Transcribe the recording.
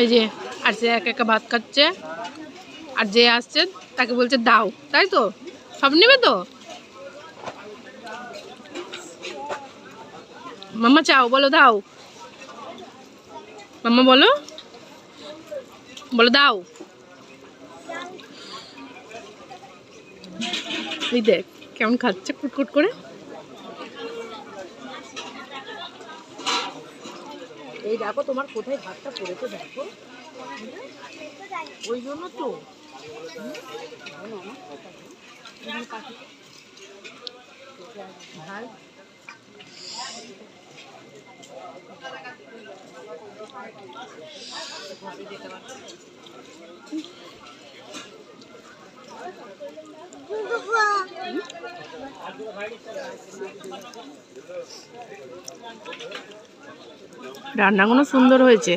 এই যে আর যে একা একা ভাত খাচ্ছে, আর যে আসছে তাকে বলছে দাও, তাই তো? সব নেবে তো? মাম্মা চাও, বলো দাও। মাম্মা বলো, বলো দাও। এই দেখ কেমন খাচ্ছে কুটকুট করে। এই দেখো তোমার কোথায় ভাতটা পড়েছে দেখো, ওই জন্য তো। রান্নাগুলো সুন্দর হয়েছে।